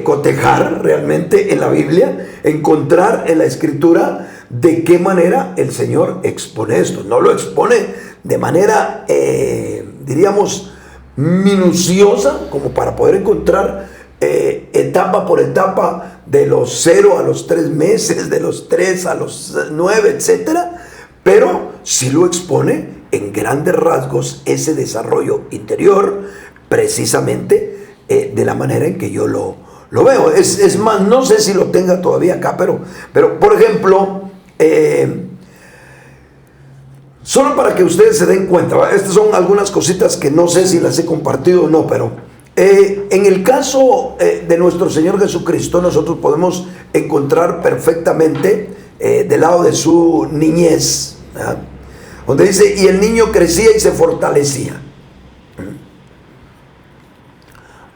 cotejar realmente en la Biblia, encontrar en la Escritura de qué manera el Señor expone esto. No lo expone de manera, diríamos, minuciosa, como para poder encontrar etapa por etapa, de los 0 a los 3 meses, de los 3 a los 9, etcétera, pero sí lo expone en grandes rasgos ese desarrollo interior, precisamente de la manera en que yo lo veo. Es más, no sé si lo tenga todavía acá, pero por ejemplo, solo para que ustedes se den cuenta, ¿verdad? Estas son algunas cositas que no sé si las he compartido o no, pero en el caso de nuestro Señor Jesucristo, nosotros podemos encontrar perfectamente del lado de su niñez, ¿verdad? Donde dice, y el niño crecía y se fortalecía.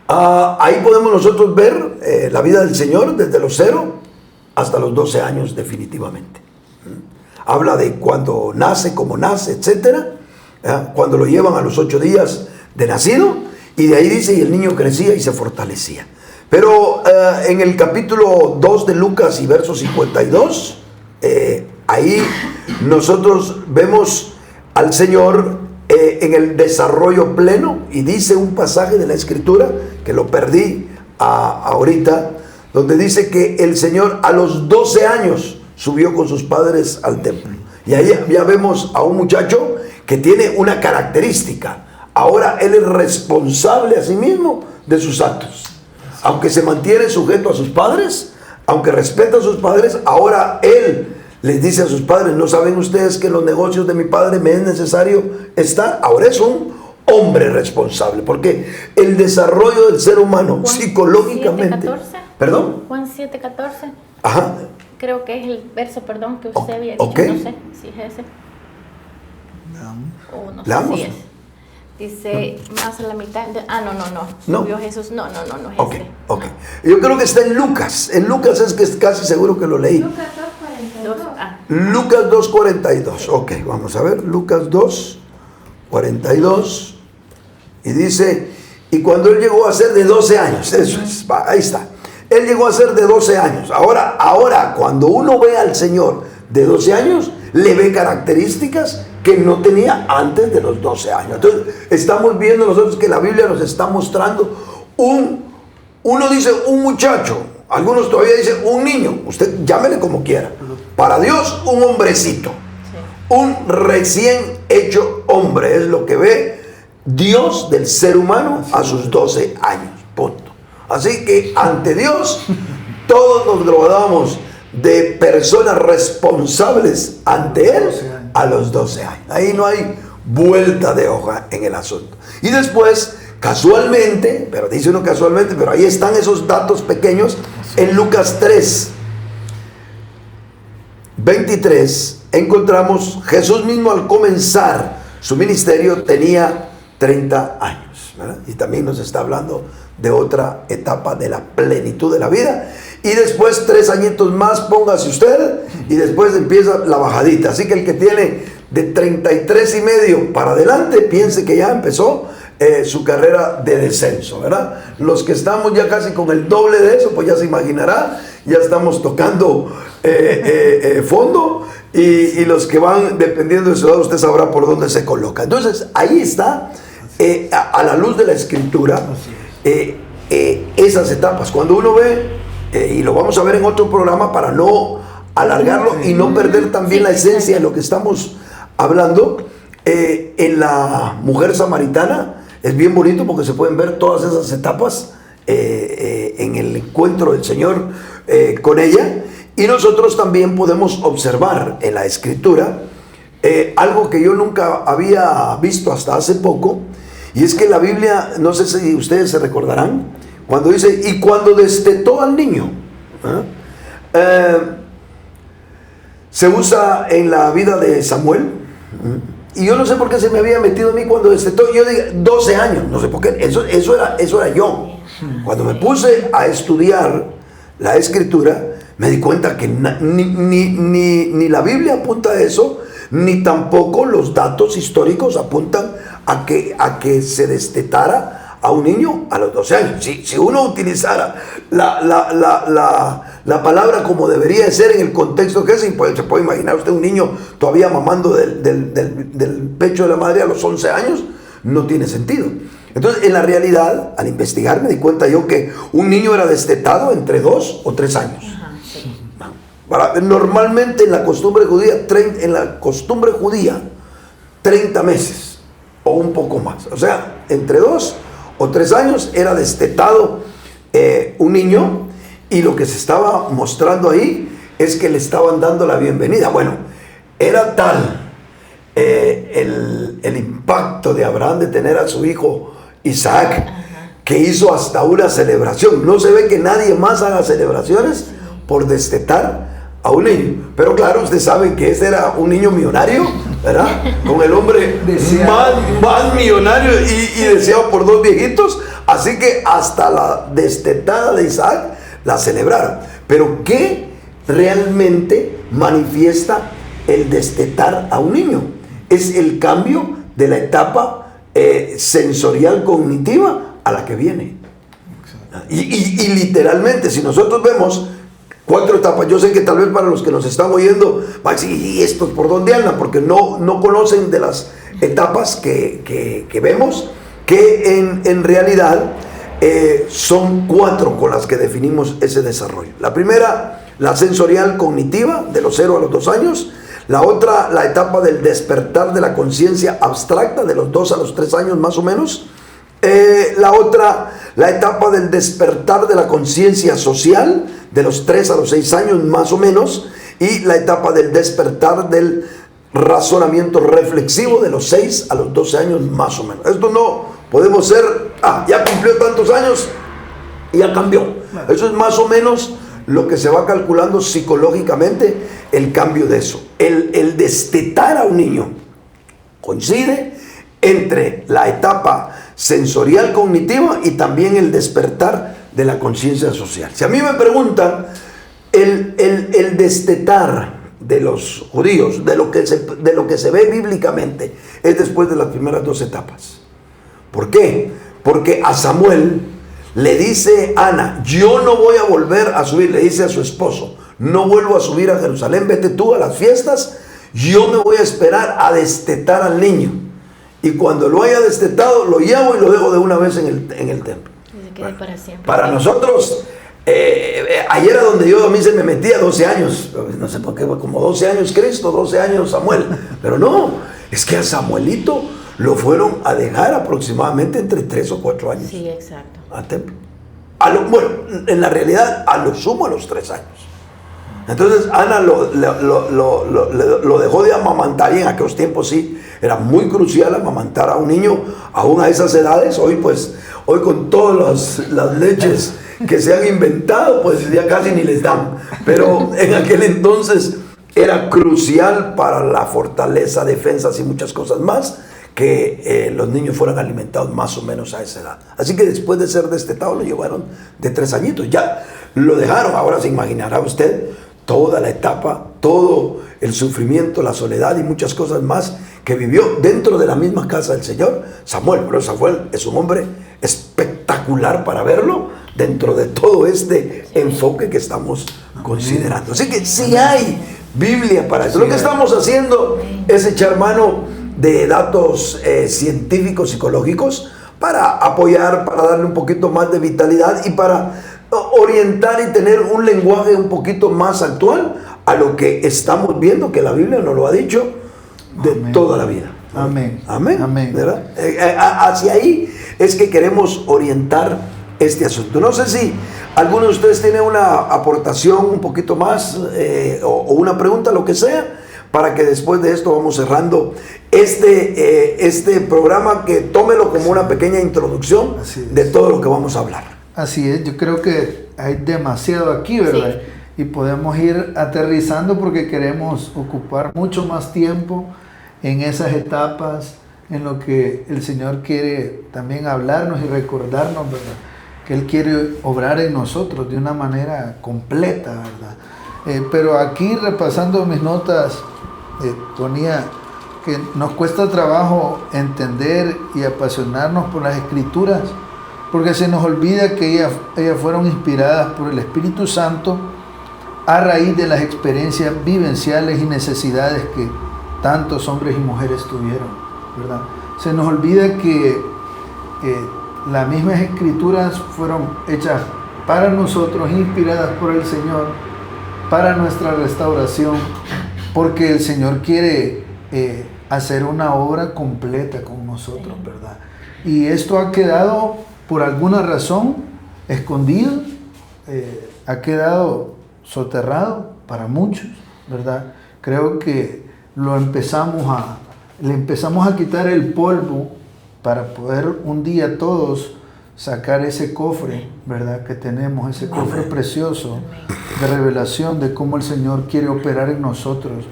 Ahí podemos nosotros ver la vida del Señor desde los 0 hasta los 12 años definitivamente. Habla de cuando nace, cómo nace, etcétera, cuando lo llevan a los 8 días de nacido, y de ahí dice, y el niño crecía y se fortalecía. Pero en el capítulo 2 de Lucas y verso 52, ahí nosotros vemos al Señor en el desarrollo pleno, y dice un pasaje de la Escritura, que lo perdí ahorita, donde dice que el Señor a los 12 años subió con sus padres al templo. Y ahí ya vemos a un muchacho que tiene una característica. Ahora él es responsable a sí mismo de sus actos. Aunque se mantiene sujeto a sus padres, aunque respeta a sus padres, ahora él les dice a sus padres, ¿no saben ustedes que en los negocios de mi padre me es necesario estar? Ahora es un hombre responsable, porque el desarrollo del ser humano Juan psicológicamente... 7:14. ¿Perdón? Juan 7:14. Ajá. Creo que es el verso, perdón, que usted había dicho, okay. No sé si es ese. O no sé si es. Dice, más a la mitad, no. Subió Jesús, no es okay. Yo creo que está en Lucas. En Lucas es que es casi seguro que lo leí. Lucas 2:42. Ok, vamos a ver. Lucas 2:42. Y dice, y cuando él llegó a ser de 12 años, eso es, ahí está. Él llegó a ser de 12 años. Ahora, cuando uno ve al Señor de 12 años, le ve características que no tenía antes de los 12 años. Entonces, estamos viendo nosotros que la Biblia nos está mostrando uno dice un muchacho, algunos todavía dicen un niño, usted llámele como quiera. Para Dios, un hombrecito, un recién hecho hombre, es lo que ve Dios del ser humano a sus 12 años, punto. Así que ante Dios, todos nos graduamos de personas responsables ante Él a los 12 años. Ahí no hay vuelta de hoja en el asunto. Y después, casualmente, pero dice uno casualmente, pero ahí están esos datos pequeños, en Lucas 3:23, encontramos Jesús mismo al comenzar su ministerio tenía 30 años, ¿verdad? Y también nos está hablando de otra etapa de la plenitud de la vida. Y después 3 añitos más, póngase usted, y después empieza la bajadita. Así que el que tiene de 33 y medio para adelante, piense que ya empezó su carrera de descenso, ¿verdad? Los que estamos ya casi con el doble de eso, pues ya se imaginará, ya estamos tocando fondo, y los que van dependiendo de su edad, usted sabrá por dónde se coloca. Entonces, ahí está, a la luz de la Escritura, esas etapas. Cuando uno ve, y lo vamos a ver en otro programa para no alargarlo y no perder también la esencia de lo que estamos hablando, en la mujer samaritana es bien bonito porque se pueden ver todas esas etapas en el encuentro del Señor con ella, y nosotros también podemos observar en la Escritura algo que yo nunca había visto hasta hace poco, y es que la Biblia, no sé si ustedes se recordarán, cuando dice, y cuando destetó al niño, se usa en la vida de Samuel, y yo no sé por qué se me había metido a mí cuando destetó, yo digo 12 años, no sé por qué, eso era yo. Cuando me puse a estudiar la Escritura, me di cuenta que ni la Biblia apunta a eso, ni tampoco los datos históricos apuntan a que se destetara a un niño a los 12 años. Si uno utilizara la palabra como debería ser en el contexto que es, se puede imaginar usted un niño todavía mamando del pecho de la madre a los 11 años, no tiene sentido. Entonces, en la realidad, al investigar, me di cuenta yo que un niño era destetado entre 2 o 3 años. Normalmente en la costumbre judía, 30 meses o un poco más. O sea, entre 2 o 3 años era destetado un niño, y lo que se estaba mostrando ahí es que le estaban dando la bienvenida. Bueno, era tal el impacto de Abraham de tener a su hijo Isaac, que hizo hasta una celebración. No se ve que nadie más haga celebraciones por destetar a un niño. Pero claro, ustedes saben que ese era un niño millonario, ¿verdad? Con el hombre más millonario y deseado por 2 viejitos. Así que hasta la destetada de Isaac la celebraron. Pero ¿qué realmente manifiesta el destetar a un niño? Es el cambio de la etapa sensorial cognitiva a la que viene. Y literalmente, si nosotros vemos 4 etapas, yo sé que tal vez para los que nos están oyendo van a decir, ¿y estos por dónde andan? Porque no conocen de las etapas que vemos, que en realidad son 4 con las que definimos ese desarrollo. La primera, la sensorial cognitiva, de los 0 a los 2 años. La otra, la etapa del despertar de la conciencia abstracta, de los 2 a los 3 años más o menos. La otra, la etapa del despertar de la conciencia social, de los 3 a los 6 años más o menos. Y la etapa del despertar del razonamiento reflexivo, de los 6 a los 12 años más o menos. Esto no podemos ser, ya cumplió tantos años y ya cambió. Eso es más o menos lo que se va calculando psicológicamente, el cambio de eso. El destetar a un niño coincide entre la etapa sensorial cognitiva y también el despertar de la conciencia social. Si a mí me preguntan, el destetar de los judíos, de lo que se ve bíblicamente, es después de las primeras 2 etapas. ¿Por qué? Porque a Samuel le dice Ana, yo no voy a volver a subir, le dice a su esposo, no vuelvo a subir a Jerusalén, vete tú a las fiestas, yo me voy a esperar a destetar al niño. Y cuando lo haya destetado, lo llevo y lo dejo de una vez en el templo. Bueno, para nosotros, ayer era donde a mí se me metía 12 años, no sé por qué, como 12 años Cristo, 12 años Samuel. Pero no, es que a Samuelito lo fueron a dejar aproximadamente entre 3 o 4 años. Sí, exacto. Al templo. Bueno, en la realidad, a lo sumo a los 3 años. Entonces Ana lo dejó de amamantar, y en aquellos tiempos sí, era muy crucial amamantar a un niño aún a esas edades. Hoy con todas las leches que se han inventado, pues ya casi ni les dan. Pero en aquel entonces era crucial para la fortaleza, defensas y muchas cosas más, que los niños fueran alimentados más o menos a esa edad. Así que después de ser destetado lo llevaron de 3 añitos. Ya lo dejaron. Ahora se imaginará usted toda la etapa, todo el sufrimiento, la soledad y muchas cosas más que vivió dentro de la misma casa del Señor Samuel. Pero Samuel es un hombre espectacular para verlo dentro de todo este enfoque que estamos considerando. Así que sí hay Biblia para eso. Lo que estamos haciendo es echar mano de datos científicos, psicológicos, para apoyar, para darle un poquito más de vitalidad y para orientar y tener un lenguaje un poquito más actual a lo que estamos viendo, que la Biblia nos lo ha dicho de toda la vida. Amén. Amén. Amén. ¿Verdad? Hacia ahí es que queremos orientar este asunto. No sé si alguno de ustedes tiene una aportación un poquito más o una pregunta, lo que sea, para que después de esto vamos cerrando este programa, que tómelo como una pequeña introducción de todo lo que vamos a hablar. Así es, yo creo que hay demasiado aquí, ¿verdad? Sí. Y podemos ir aterrizando porque queremos ocupar mucho más tiempo en esas etapas, en lo que el Señor quiere también hablarnos y recordarnos, ¿verdad? que Él quiere obrar en nosotros de una manera completa, ¿verdad? Pero aquí, repasando mis notas, ponía que nos cuesta trabajo entender y apasionarnos por las Escrituras, porque se nos olvida que ellas fueron inspiradas por el Espíritu Santo a raíz de las experiencias vivenciales y necesidades que tantos hombres y mujeres tuvieron, ¿verdad? Se nos olvida que las mismas Escrituras fueron hechas para nosotros, inspiradas por el Señor, para nuestra restauración, porque el Señor quiere hacer una obra completa con nosotros, ¿verdad? Y esto ha quedado, por alguna razón, escondido, ha quedado soterrado para muchos, ¿verdad? Creo que le empezamos a quitar el polvo para poder un día todos sacar ese cofre, ¿verdad? Que tenemos, ese cofre precioso de revelación de cómo el Señor quiere operar en nosotros.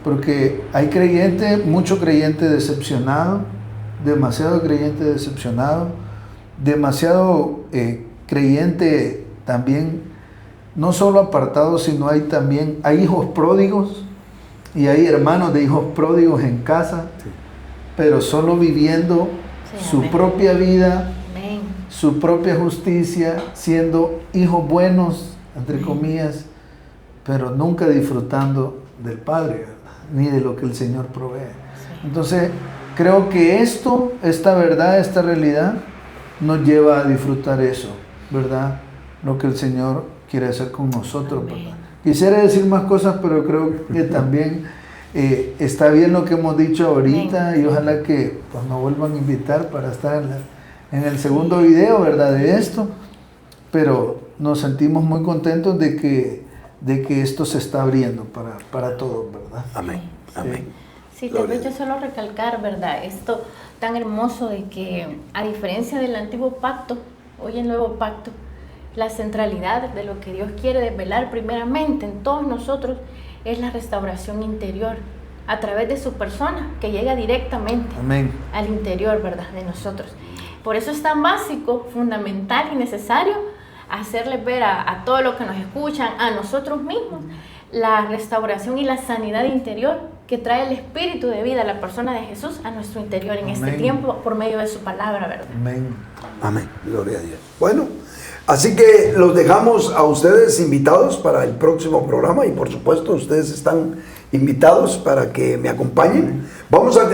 Porque hay creyentes, mucho creyente decepcionado, demasiado creyente decepcionado, demasiado creyente también, no solo apartado, sino hay hijos pródigos y hay hermanos de hijos pródigos en casa, pero solo viviendo su propia vida, su propia justicia, siendo hijos buenos, entre comillas, pero nunca disfrutando del Padre, ¿verdad? Ni de lo que el Señor provee. Entonces, creo que esta verdad, esta realidad, nos lleva a disfrutar eso, ¿verdad? Lo que el Señor quiere hacer con nosotros, ¿verdad? Quisiera decir más cosas, pero creo que también está bien lo que hemos dicho ahorita, y ojalá que pues, nos vuelvan a invitar para estar en el segundo video, ¿verdad? De esto, pero nos sentimos muy contentos de que esto se está abriendo para todos, ¿verdad? Amén, amén. Sí, tal vez yo solo recalcar, ¿verdad? Esto tan hermoso de que, a diferencia del antiguo pacto, hoy el nuevo pacto, la centralidad de lo que Dios quiere desvelar primeramente en todos nosotros es la restauración interior a través de su persona, que llega directamente al interior, ¿verdad?, de nosotros. Por eso es tan básico, fundamental y necesario hacerles ver a todos los que nos escuchan, a nosotros mismos, la restauración y la sanidad interior que trae el Espíritu de vida, la persona de Jesús, a nuestro interior en este tiempo por medio de su palabra, ¿verdad? Amén. Amén. Gloria a Dios. Bueno, así que los dejamos a ustedes invitados para el próximo programa, y por supuesto ustedes están invitados para que me acompañen.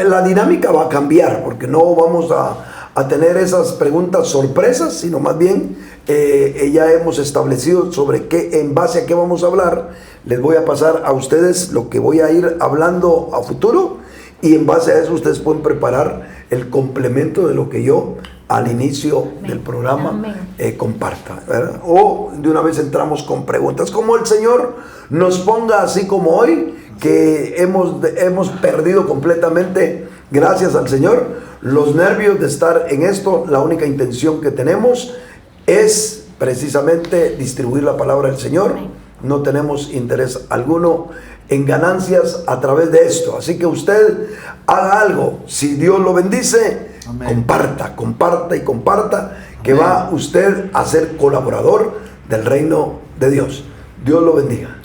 La dinámica va a cambiar, porque no vamos a tener esas preguntas sorpresas, sino más bien ya hemos establecido sobre qué, en base a qué vamos a hablar. Les voy a pasar a ustedes lo que voy a ir hablando a futuro, y en base a eso ustedes pueden preparar el complemento de lo que yo al inicio del programa comparta, ¿verdad? O de una vez entramos con preguntas, como el Señor nos ponga, así como hoy, que hemos perdido completamente, gracias al Señor, los nervios de estar en esto. La única intención que tenemos es precisamente distribuir la palabra del Señor. No tenemos interés alguno en ganancias a través de esto. Así que usted haga algo. Si Dios lo bendice, comparta y comparta, que va usted a ser colaborador del reino de Dios. Dios lo bendiga.